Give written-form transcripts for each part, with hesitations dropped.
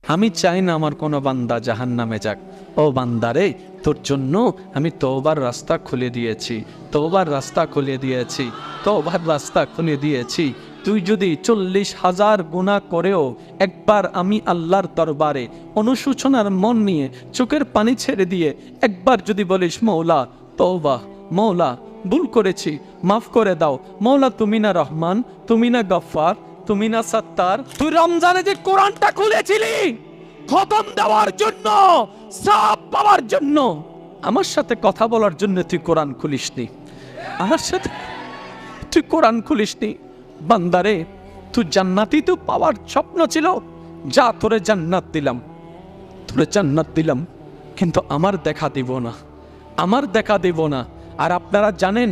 আমি চাই না আমার কোনো বান্দা জাহান্নামে যাক। ও বান্দারে, তোর জন্য আমি তওবার রাস্তা খুলে দিয়েছি, তওবার রাস্তা খুলে দিয়েছি, তওবার রাস্তা খুলে দিয়েছি। তুই যদি 40,000 গুনাহ করেও একবার আমি আল্লাহর দরবারে অনুশোচনার মন নিয়ে চোখের পানি ছেড়ে দিয়ে একবার যদি বলিস মৌলা তওবা, মৌলা ভুল করেছি, মাফ করে দাও, মৌলা তুমি না রহমান, তুমি না গফফার, তুমি না সত্তার। তুই রমজানে যে কোরআনটা খুলেছিলি খতম দেওয়ার জন্য, সওয়াব পাওয়ার জন্য, আমার সাথে কথা বলার জন্য তুই কোরআন খুলিসনি। আমার সাথে তুই কোরআন খুলিসনি। বান্দারে, তুই জান্নাতি তো পাওয়ার স্বপ্ন ছিল, যা তোরে জান্নাত দিলাম, তোরে জান্নাত দিলাম, কিন্তু আমার দেখা দিব না, আমার দেখা দিব না। আর আপনারা জানেন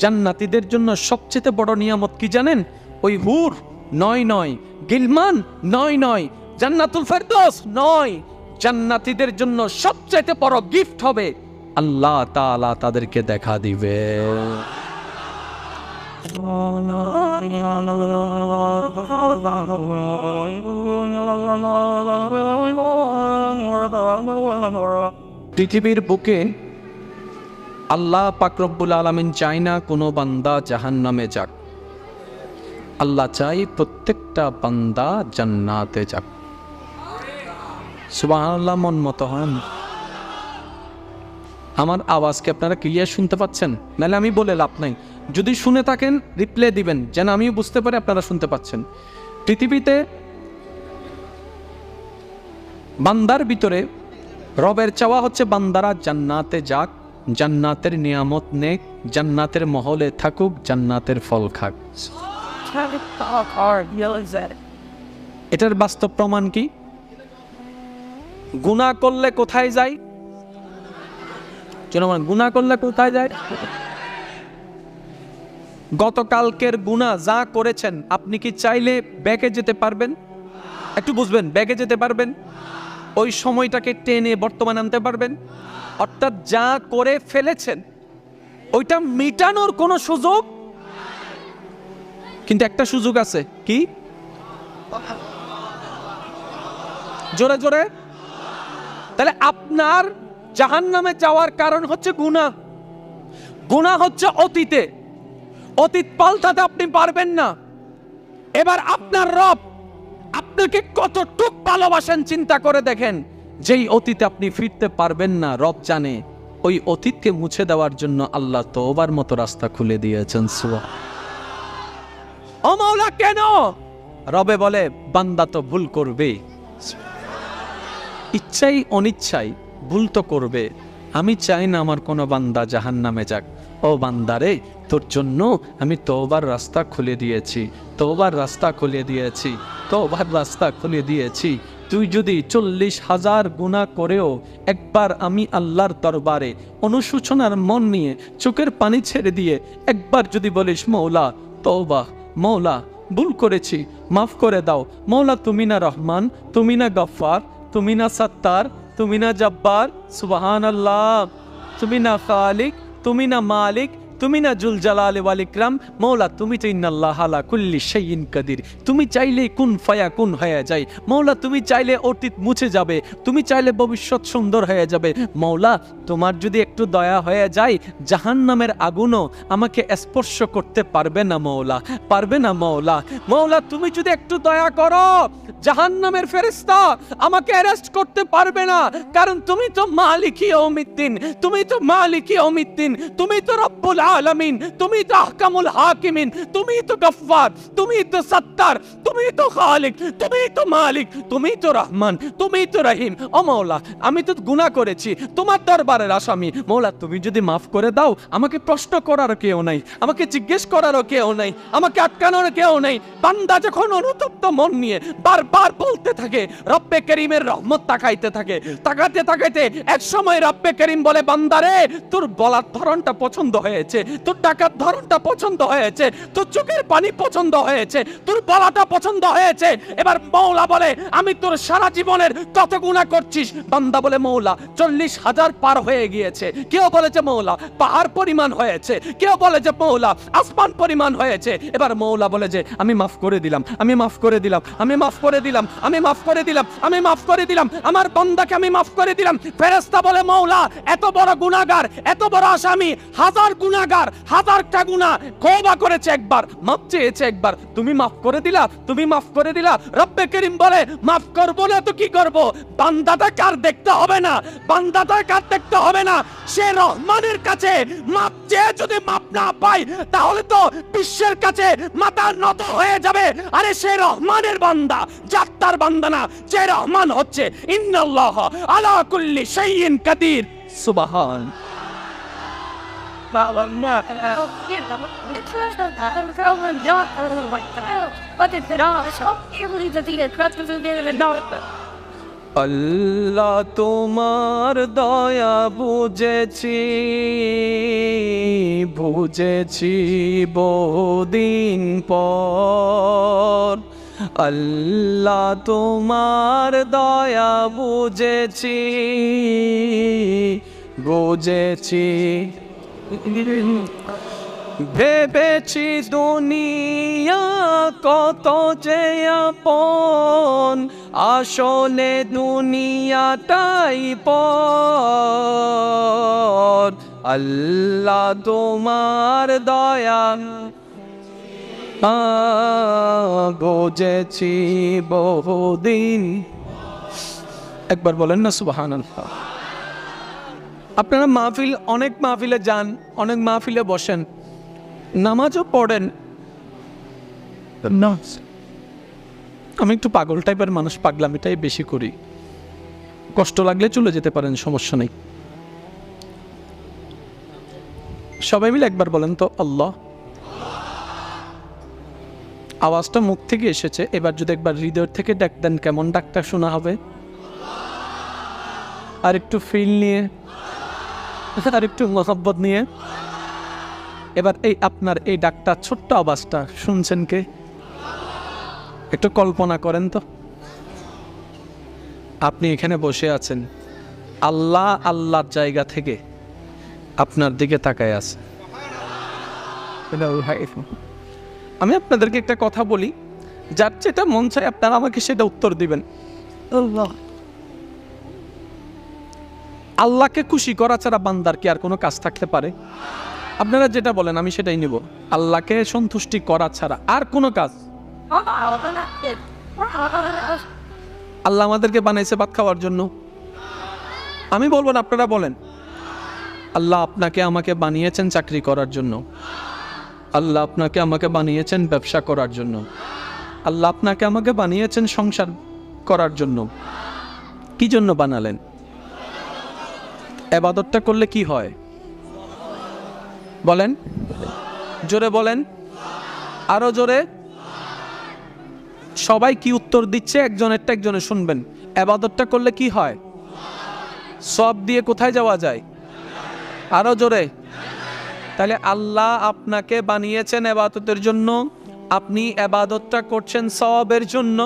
জান্নাতীদের জন্য সবচেয়ে বড় নিয়ামত কি জানেন? ওই হুর 9 গিলমান 9 জান্নাতুল ফেরদৌস 9। জান্নাতীদের জন্য সবচেয়ে বড় গিফট হবে আল্লাহ তাআলা তাদেরকে দেখা দিবে। পৃথিবীর বুকে আল্লাহ পাক রব্বুল আলামিন চায় না কোনো বান্দা জাহান্নামে যাক। আল্লাহ চাই প্রত্যেকটা বান্দা জান্নাতে যাক। সুবহানাল্লাহ। মন মতো হন। আমার আওয়াজকে আপনারা ক্লিয়ার শুনতে পাচ্ছেন? নাহলে আমি বলে লাভ নাই। যদি শুনে থাকেন রিপ্লে দিবেন যেন আমি বুঝতে পারি আপনারা শুনতে পাচ্ছেন। পৃথিবীতে বান্দার ভিতরে রবের চাওয়া হচ্ছে বান্দারা জান্নাতে যাক, জান্নাতের নিয়ামত নেক, জান্নাতের মহলে থাকুক, জান্নাতের ফল খাক। এটার বাস্তব প্রমাণ কি? গুনাহ করলে কোথায় যায়? গুনাহ করলে কোথায় যায়? গতকালকের গুনাহ যা করেছেন আপনি কি চাইলে ব্যাকে যেতে পারবেন? একটু বুঝবেন, ব্যাকে যেতে পারবেন? ওই সময়টাকে টেনে বর্তমানে আনতে পারবেন? অর্থাৎ যা করে ফেলেছেন ওইটা মিটানোর কোনো সুযোগ, কিন্তু একটা সুযোগ আছে। কি? জোরে জোরে। তাহলে আপনার জাহান্নামে যাওয়ার কারণ হচ্ছে গুনাহ। গুনাহ হচ্ছে অতীতে, অতীত পাল্টাতে আপনি পারবেন না। এবার আপনার রব আপনাকে কতটুক ভালোবাসেন চিন্তা করে দেখেন। যেই অতীতে আপনি ফিরতে পারবেন না, রব জানে ওই অতীতকে মুছে দেওয়ার জন্য আল্লাহ তওবার মতো রাস্তা খুলে দিয়েছেন। ও মাওলা কেন? রবে বলে বান্দা তো ভুল করবে, ইচ্ছাই অনিচ্ছাই ভুল তো করবে। আমি চাই না আমার কোনো বান্দা জাহান্নামে যাক। ও বান্দারে, তোর জন্য আমি তওবার রাস্তা খুলে দিয়েছি, তওবার রাস্তা খুলে দিয়েছি, তওবার রাস্তা খুলে দিয়েছি। তুই যদি 40,000 গুনাহ করেও একবার আমি আল্লাহর দরবারে অনুশোচনার মন নিয়ে চোখের পানি ছেড়ে দিয়ে একবার যদি বলিস মৌলা তওবা, মৌলা ভুল করেছি, মাফ করে দাও, মৌলা তুমি না রহমান, তুমি না গফফার, তুমি না সত্তার, তুমি না জব্বার, সুবহানাল্লাহ, তুমি না খালিক, তুমি না মালিক, তুমি না জুল জালাল ওয়াল ইকরাম, মৌলা তুমি তো ইন্নাল্লাহ আলা কুল্লি শাইইন কাদির। তুমি চাইলে কুন ফায়াকুন হয়ে যায় মৌলা, তুমি চাইলে অতীত মুছে যাবে, তুমি চাইলে ভবিষ্যৎ সুন্দর হয়ে যাবে মৌলা। তোমার যদি একটু দয়া হয়ে যায় জাহান্নামের আগুনও আমাকে স্পর্শ করতে পারবে না মৌলা, পারবে না মৌলা। মৌলা তুমি যদি একটু দয়া করো জাহান্নামের ফেরেশতা আমাকে অ্যারেস্ট করতে পারবে না, কারণ তুমি তো মালিক ইয়াউমিদ্দিন, তুমি তো মালিক ইয়াউমিদ্দিন, তুমি তো রব্বুল আলামিন, তুমি তো আহকামুল হাকিমিন, তুমি তো গফফার, তুমি তো সত্তার, তুমি তো খালিক, তুমি তো মালিক, তুমি তো রহমান, তুমি তো রহিম। ও মৌলা আমি তো গুনাহ করেছি, তোমার দরবারের আসামি মৌলা, তুমি যদি মাফ করে দাও আমাকে প্রশ্ন করার কেউ নাই, আমাকে জিজ্ঞেস করারও কেউ নাই, আমাকে আটকানোর কেউ নাই। বান্দা যখন অনুতপ্ত মন নিয়ে বারবার বলতে থাকে রব্বে করিমের রহমত তাকাইতে থাকে, তাকাতে তাকাইতে এক সময় রব্বে করিম বলে বান্দারে তোর বলার ধরনটা পছন্দ হয়েছে, তোর টাকার ধরনটা পছন্দ হয়েছে, তোর চোখের পানি পছন্দ হয়েছে, তোর বলাটা পছন্দ হয়েছে। এবার মওলা বলে আমি তোর সারা জীবনের কত গুনাহ করছিস। বান্দা বলে মওলা 40,000 পার হয়ে গিয়েছে। কেউ বলে যে মওলা পাহাড় পরিমাণ হয়েছে, কেউ বলে যে মওলা আসমান পরিমাণ হয়েছে। এবার মওলা বলে যে আমি মাফ করে দিলাম, আমি মাফ করে দিলাম, আমি মাফ করে দিলাম, আমি মাফ করে দিলাম, আমি মাফ করে দিলাম, আমার বান্দাকে আমি মাফ করে দিলাম। ফেরেশতা বলে মওলা এত বড় গুনাহগার, এত বড় আসামি, 1000 গুনাহগার, 1000টা গুনাহ তওবা করেছে একবার, মাফ চেয়েছে একবার, তুমি মাফ করে দিলা, তুমি মাফ করে দিলা। রব্বে করিম বলে মাফ করব না তো কি করব? বান্দাটা কার দেখতে হবে না, বান্দাটা কার দেখতে হবে না। সে রহমানের কাছে মাফ চেয়ে যদি মাফ না পায় তাহলে তো বিশ্বের কাছে মাথা নত হয়ে যাবে। আরে সে রহমানের বান্দা, জাত্তার বান্দা না, যে রহমান হচ্ছে ইন্নাল্লাহ আলা কুল্লি শাইইন কাদির। সুবহান। আল্লাহ তোমার দয়া বুঝেছি, বুঝেছি বহুদিন পর। আল্লাহ তোমার দয়া বুঝেছি, বুঝেছি। ভেবেছি দুনিয়া কত যে আপন, আসলে দুনিয়াটাই পর। আল্লাহ তোমার দয়া বুঝেছি বহুদিন। একবার বলেন না সুবহানাল্লাহ। আপনারা মাহফিল, অনেক মাহফিলে যান, অনেক মাহফিলে বসেন, নামাজও পড়েন। আমি একটু পাগল টাইপের মানুষ, পাগলামিটাই বেশি করি। কষ্ট লাগলে চলে যেতে পারেন, সমস্যা নেই। সবাই মিলে একবার বলেন তো আল্লাহ। আওয়াজটা মুখ থেকে এসেছে, এবার যদি একবার হৃদয় থেকে ডাক দেন কেমন ডাকটা শোনা হবে? আর একটু ফিল নিয়ে, আর একটু মোহাব্বত নিয়ে। এবার এই আপনার এই ডাকটা, ছোট্ট আওয়াজটা শুনছেন কে? একটু কল্পনা করেন তো, আপনি এখানে বসে আছেন, আল্লাহ আল্লাহর জায়গা থেকে আপনার দিকে তাকায় আছে। আমি আপনাদেরকে একটা কথা বলি, যার যেটা মন চায় আপনারা আমাকে সেটা উত্তর দিবেন। আল্লাহকে খুশি করা ছাড়া বান্দার কি আর কোনো কাজ থাকতে পারে? আপনারা যেটা বলেন আমি সেটাই নিব। আল্লাহকে সন্তুষ্টি করা ছাড়া আর কোনো কাজ? আল্লাহ আমাদেরকে বানাইছে ভাত খাওয়ার জন্য। আমি বলবো না, আপনারা বলেন। আল্লাহ আপনাকে আমাকে বানিয়েছেন চাকরি করার জন্য, আল্লাহ আপনাকে আমাকে বানিয়েছেন ব্যবসা করার জন্য, আল্লাহ আপনাকে আমাকে বানিয়েছেন সংসার করার জন্য। কি জন্য বানালেন? ইবাদতটা করলে কি হয় বলেন? জোরে বলেন, আরো জোরে। সবাই কি উত্তর দিচ্ছে একজনেরটা একজনে শুনবেন। ইবাদতটা করলে কি হয়? সব দিয়ে কোথায় যাওয়া যায়? আরো জোরে। তাহলে আল্লাহ আপনাকে বানিয়েছেন ইবাদতের জন্য, আপনি ইবাদতটা করছেন সওয়াবের জন্য,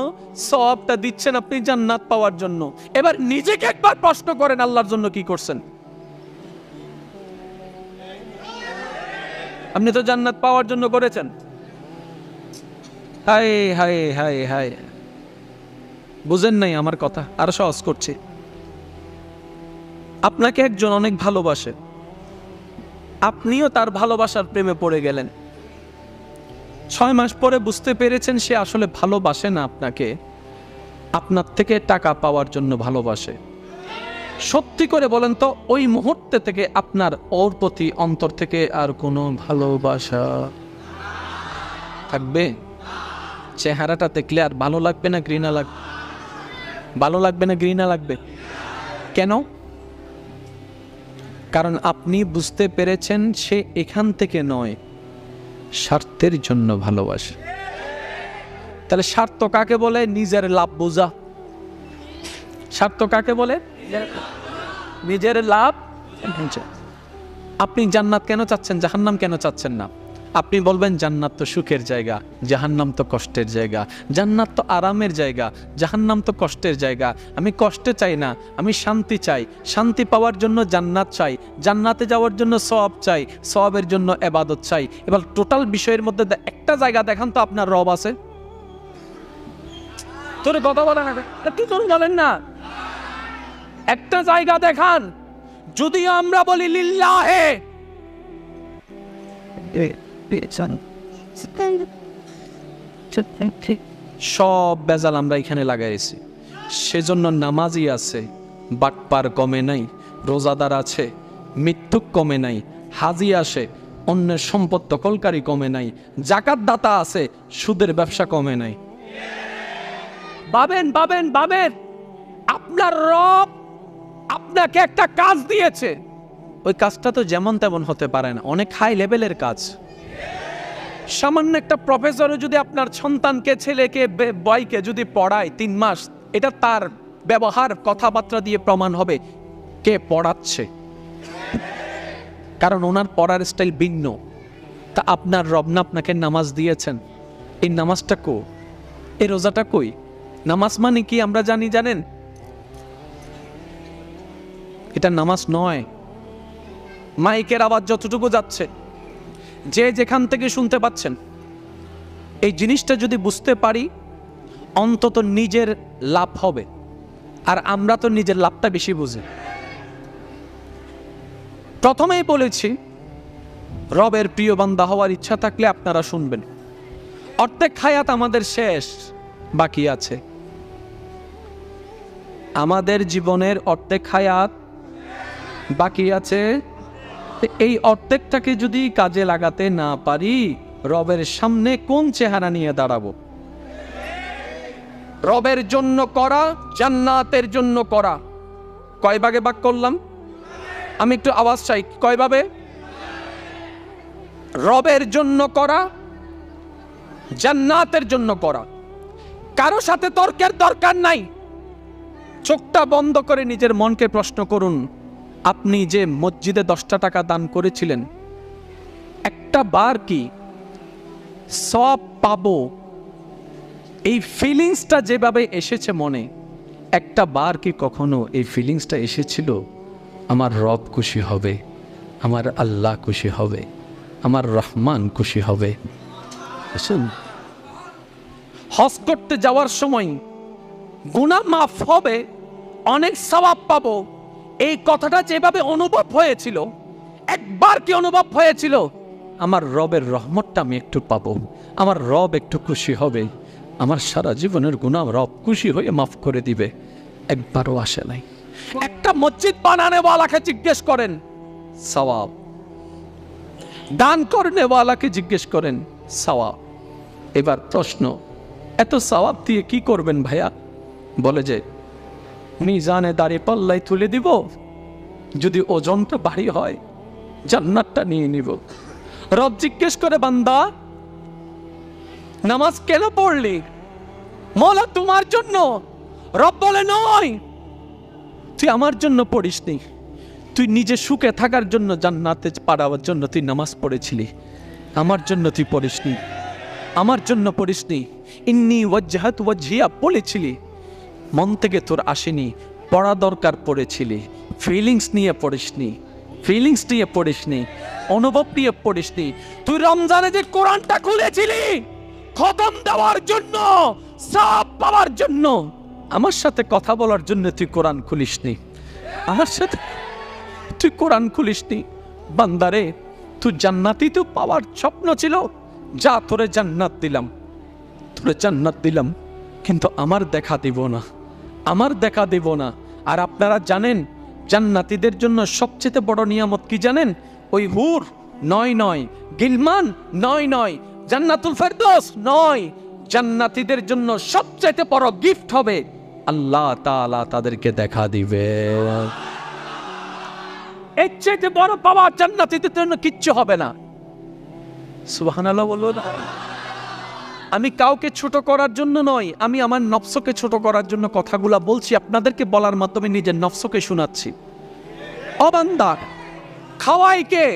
সওয়াবটা দিচ্ছেন আপনি জান্নাত পাওয়ার জন্য। এবার নিজেকে একবার প্রশ্ন করেন, আল্লাহর জন্য কি করছেন? আপনি তো জান্নাত পাওয়ার জন্য করেছেন। হায় হায় হায় হায়, বুঝেন নাই আমার কথা? আরো সহজ করছি। আপনাকে একজন অনেক ভালোবাসে, আপনিও তার ভালোবাসার প্রেমে পড়ে গেলেন। 6 মাস পরে বুঝতে পেরেছেন সে আসলে ভালোবাসে না আপনাকে, আপনার থেকে টাকা পাওয়ার জন্য ভালোবাসে। সত্যি করে বলেন তো, ওই মুহূর্তে থেকে আপনার ওর প্রতি অন্তর থেকে আর কোনো ভালোবাসা থাকবে? চেহারাটা দেখলে আর ভালো লাগবে না ঘৃণা লাগবে? ভালো লাগবে না ঘৃণা লাগবে? কেন? কারণ আপনি বুঝতে পেরেছেন সে এখান থেকে নয়, স্বার্থের জন্য ভালোবাসে। তাহলে স্বার্থ কাকে বলে? নিজের লাভ বোঝা। স্বার্থ কাকে বলে? নিজের লাভ। আপনি জান্নাত কেন চাচ্ছেন, জাহান্নাম কেন চাচ্ছেন না? আপনি বলবেন জান্নাত তো সুখের জায়গা, জাহান্নাম তো কষ্টের জায়গা। জান্নাত তো আরামের জায়গা, জাহান্নাম তো কষ্টের জায়গা। আমি কষ্টে চাই না, আমি শান্তি চাই। শান্তি পাওয়ার জন্য জান্নাত চাই, জান্নাতে যাওয়ার জন্য সওয়াব চাই, সওয়াবের জন্য ইবাদত চাই। এবার টোটাল বিষয়ের মধ্যে একটা জায়গা দেখান তো আপনার রব আছে। তোর কথা বলেন না, কি তোর বলেন না, একটা জায়গা দেখান। যদি আমরা বলি লিল্লাহে, সব বেজাল আমরা এখানে লাগাইছি। সেজন্য নামাজি আছে, বাটপার কমে নাই, রোজাদার আছে, মৃত্যুক কমে নাই, হাজি আসে, অন্যের সম্পদ দখলকারী কমে নাই, জাকাত দাতা আছে, সুদের ব্যবসা কমে নাই। ভাবেন ভাবেন ভাবেন, আপনার রব আপনাকে একটা কাজ দিয়েছে, ওই কাজটা তো যেমন তেমন হতে পারে না, অনেক হাই লেভেলের কাজ। সামান্য একটা প্রফেসরও যদি আপনার সন্তানকে, ছেলেকে, বয়কে যদি পড়ায় 3 মাস, এটা তার ব্যবহার কথাবার্তা দিয়ে প্রমাণ হবে কে পড়াচ্ছে, কারণ ওনার পড়ার স্টাইল ভিন্ন। তা আপনার রব না আপনাকে নামাজ দিয়েছেন, এই নামাজটা কো, এই রোজাটা কই? নামাজ মানে কি আমরা জানি, জানেন? এটা নামাজ নয়। মাইকের আওয়াজ যতটুকু যাচ্ছে, যে যেখান থেকে শুনতে পাচ্ছেন, এই জিনিসটা যদি বুঝতে পারি অন্তত নিজের লাভ হবে। আর আমরা তো নিজের লাভটা বেশি বুঝি। প্রথমেই বলেছি, রবের প্রিয় বান্দা হওয়ার ইচ্ছা থাকলে আপনারা শুনবেন। অর্ধেক হায়াত আমাদের শেষ, বাকি আছে। আমাদের জীবনের অর্ধেক হায়াত বাকি আছে। এই অর্ধেকটাকে যদি কাজে লাগাতে না পারি, রবের সামনে কোন চেহারা নিয়ে দাঁড়াবো? রবের জন্য করা, জান্নাতের জন্য করা, কয় ভাগে ভাগ করলাম? আমি একটু আওয়াজ চাই, কয় ভাবে? রবের জন্য করা, জান্নাতের জন্য করা। কারো সাথে তর্কের দরকার নাই। চোখটা বন্ধ করে নিজের মনকে প্রশ্ন করুন, আপনি যে মসজিদে 10টা টাকা দান করেছিলেন, একটা বার কি সব পাবো, এই ফিলিংসটা যেভাবে এসেছে মনে, একটা বার কি কখনো এই ফিলিংসটা এসেছিল আমার রব খুশি হবে, আমার আল্লাহ খুশি হবে, আমার রহমান খুশি হবে? হজ করতে যাওয়ার সময় গুনাহ মাফ হবে, অনেক সওয়াব পাবো, এই কথাটা যেভাবে অনুভব হয়েছিল, একবার কি অনুভব হয়েছিল আমার রবের রহমতটা আমি একটু পাবো, আমার রব একটু খুশি হবে, আমার সারা জীবনের গুনাহ রব খুশি হয়ে মাফ করে দিবে? একবারও আসে নাই। একটা মসজিদ বানানেওয়ালাকে জিজ্ঞেস করেন, সওয়াব। দান করনেওয়ালাকে জিজ্ঞেস করেন, সওয়াব। এবার প্রশ্ন, এত সওয়াব দিয়ে কি করবেন ভাইয়া? বলে যে মিজানে দাঁড়িয়ে পাল্লাই তুলে দিব, যদি ওজনটা ভারী হয় জান্নাতটা নিয়ে নিব। রব জিজ্ঞেস করে, বান্দা নামাজ কেন পড়লি? মওলা তোমার জন্য। রব বলে, নয়, তুই আমার জন্য পড়িসনি, তুই নিজে সুখে থাকার জন্য, জান্নাতে পাঠাবার জন্য তুই নামাজ পড়েছিলি, আমার জন্য তুই পড়িসনি, আমার জন্য পড়িসনি। ইন্নী ওয়াজ্জাহাতু ওয়াজহিয়া পড়েছিলি, মন থেকে তোর আসেনি, পড়া দরকার পড়েছিলি, ফিলিংস নিয়ে পড়িসনি, ফিলিংস নিয়ে পড়িসনি, অনুভব নিয়ে পড়িসনি। তুই রমজানে যে কোরআনটা খুলেছিলি খতম দেওয়ার জন্য, সওয়াব পাওয়ার জন্য, আমার সাথে কথা বলার জন্য তুই কোরআন খুলিসনি, আমার সাথে তুই কোরআন খুলিসনি। বান্দারে, তুই জান্নাতি তো পাওয়ার স্বপ্ন ছিল, যা তোরে জান্নাত দিলাম, তোরে জান্নাত দিলাম, কিন্তু আমার দেখা দিব না, আমার দেখা দিব না। আর আপনারা জানেন জান্নাতীদের জন্য সবচেয়ে বড় নিয়ামত কি জানেন? ওই হুর 9 গিলমান 9, জান্নাতুল ফেরদৌস 9। জান্নাতীদের জন্য সবচেয়ে বড় গিফট হবে আল্লাহ তাআলা তাদেরকে দেখা দিবে। এর চেয়ে বড় পাওয়া জান্নাতীদের জন্য কিচ্ছু হবে না। সুবহানাল্লাহ বলুন। আমি কাউকে ছোট করার জন্য নয়, আমি আমার নফসকে ছোট করার জন্য কথাগুলা বলছি, আপনাদেরকে বলার মাধ্যমে নিজের নফসকে শোনাচ্ছি। ও বান্দা, খাওয়াই কে?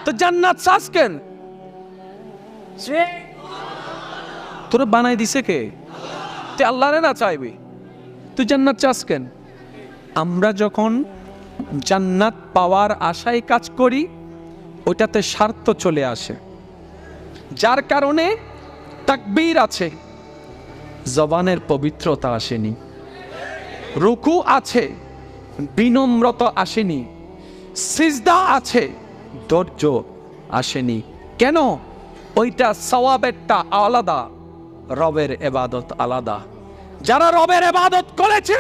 তো জান্নাত চাস কেন? তোরা বানাই দিছে কে? তুই আল্লাহরে না চাইবি, তুই জান্নাত চাস কেন? আমরা যখন জান্নাত পাওয়ার আশায় কাজ করি, ওইটাতে স্বার্থ চলে আসে, যার কারণে তাকবীর আছে, জবানের পবিত্রতা আসেনি, রুকু আছে, বিনম্রতা আসেনি, সিজদা আছে, ধৈর্য আসেনি। কেন? ওইটা সওয়াবেরটা আলাদা, রবের ইবাদত আলাদা। যারা রবের ইবাদত করেছে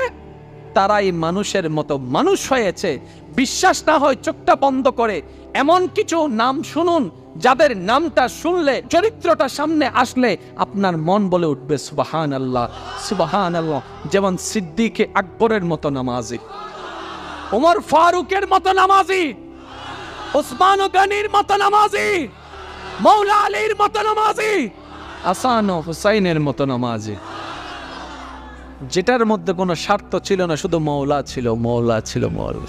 তারাই মানুষের মতো মানুষ হয়েছে। বিশ্বাস না হয় চোখটা বন্ধ করে এমন কিছু নাম শুনুন, যাদের নামটা শুনলে, চরিত্রটা সামনে আসলে আপনার মন বলে উঠবে সুবহানাল্লাহ, সুবহানাল্লাহ। যেমন সিদ্দিক আকবরের মতো নামাজি, ওমর ফারুকের মতো নামাজি, ওসমান গনির মতো নামাজি, মৌলা আলীর মতো নামাজি, হাসান ও হুসাইনের মতো নামাজি, যেটার মধ্যে কোনো স্বার্থ ছিল না, শুধু মৌলা ছিল, মৌলা ছিল, মৌলা।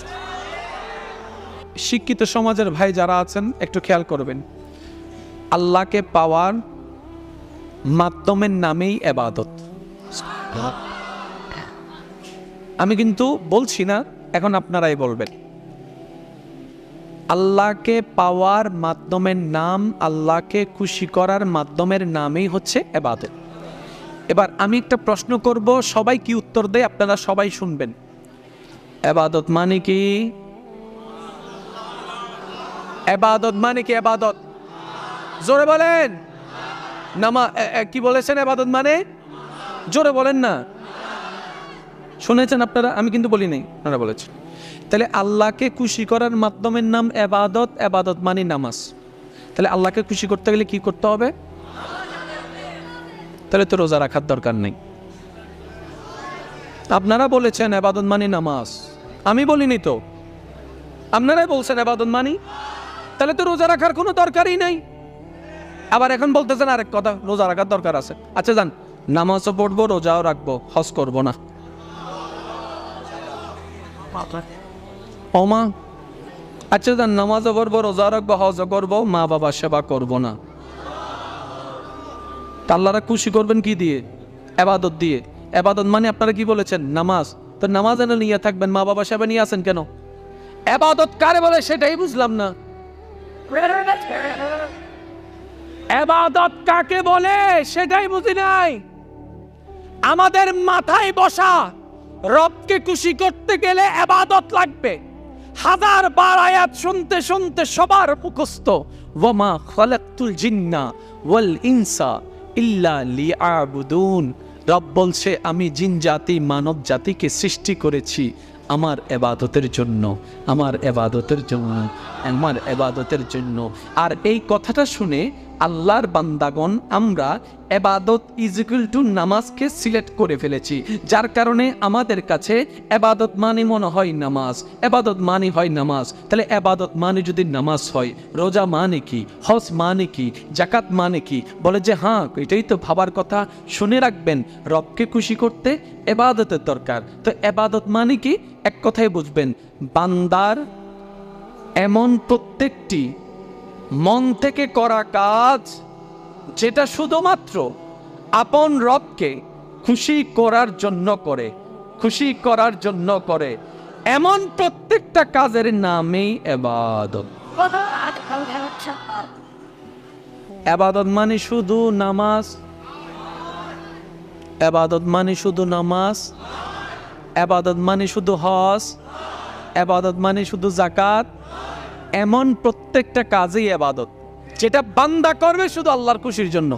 শিক্ষিত সমাজের ভাই যারা আছেন একটু খেয়াল করবেন, আল্লাহকে পাওয়ার মাধ্যমের নামেই ইবাদত। আমি কিন্তু বলছি না, এখন আপনারাই বলবেন। আল্লাহকে পাওয়ার মাধ্যমের নাম, আল্লাহকে খুশি করার মাধ্যমের নামই হচ্ছে ইবাদত। এবার আমি একটা প্রশ্ন করব, সবাই কি উত্তর দেয় আপনারা সবাই শুনবেন। ইবাদত মানে কি? ইবাদত মানে কি? ইবাদত জোরে বলেন। কি বলেছেন? ইবাদত মানে জোরে বলেন না। শুনেছেন আপনারা? আমি কিন্তু বলি নাই, আপনারা বলেছেন। তাহলে আল্লাহকে খুশি করার মাধ্যমের নাম ইবাদত, ইবাদত মানে নামাজ। তাহলে আল্লাহকে খুশি করতে গেলে কি করতে হবে? তাহলে তো রোজা রাখার দরকার নেই। আপনারা বলেছেন ইবাদত মানে নামাজ, আমি বলিনি তো, আপনারাই বলছেন ইবাদত মানে। তাহলে তো রোজা রাখার কোনো দরকারই নেই। আবার এখন বলতেছেন আরেক কথা, রোজা রাখার দরকার আছে। আচ্ছা যান, নামাজও পড়বো, রোজাও রাখবো, হজ করবো না। ওমা, আচ্ছা যান, নামাজও পড়বো, রোজা রাখবো, হজও করবো, মা বাবা সেবা করবো না। আল্লাহরা খুশি করবেন কি দিয়ে? ইবাদত দিয়ে। ইবাদত মানে আপনারা কি বলেছেন? নামাজ। তো নামাজ এনে নিয়ে থাকবেন, মা বাবা সেবা নিয়ে আসেন কেন? ইবাদত কারে বলে সেটাই বুঝলাম না। ইবাদত কাকে বলে সেটাই বুঝি নাই। আমাদের মাথায় বসা রবকে খুশি করতে গেলে ইবাদত লাগবে। হাজার বার আয়াত শুনতে শুনতে সবার মুখস্থ, ওয়ামা খালাকতুল জিন্না ওয়াল ইনসা ইল্লা লিয়াবুদুন। রব বলছে, আমি জিন জাতি মানব জাতিকে সৃষ্টি করেছি আমার ইবাদতের জন্য, আমার ইবাদতের জন্য, আমার ইবাদতের জন্য। আর এই কথাটা শুনে আল্লাহর বান্দাগণ আমরা ইবাদত ইজ ইকুয়াল টু নামাজকে সিলেক্ট করে ফেলেছি, যার কারণে আমাদের কাছে ইবাদত মানে মনে হয় নামাজ, ইবাদত মানে হয় নামাজ। তাহলে ইবাদত মানে যদি নামাজ হয়, রোজা মানে কি, হজ মানে কি, যাকাত মানে কি? বলে যে হ্যাঁ, এটাই তো ভাবার কথা। শুনে রাখবেন, রবকে খুশি করতে ইবাদতের দরকার। তো ইবাদত মানে কি? এক কথায় বুঝবেন, বান্দার এমন প্রত্যেকটি মন থেকে করা কাজ যেটা শুধুমাত্র আপন রবকে খুশি করার জন্য করে, খুশি করার জন্য করে, এমন প্রত্যেকটা কাজের নামেই ইবাদত। ইবাদত মানে শুধু নামাজ, ইবাদত মানে শুধু নামাজ, ইবাদত মানে শুধু হজ, ইবাদত মানে শুধু যাকাত। এমন প্রত্যেকটা কাজই ইবাদত যেটা বান্দা করবে শুধু আল্লাহর খুশির জন্য।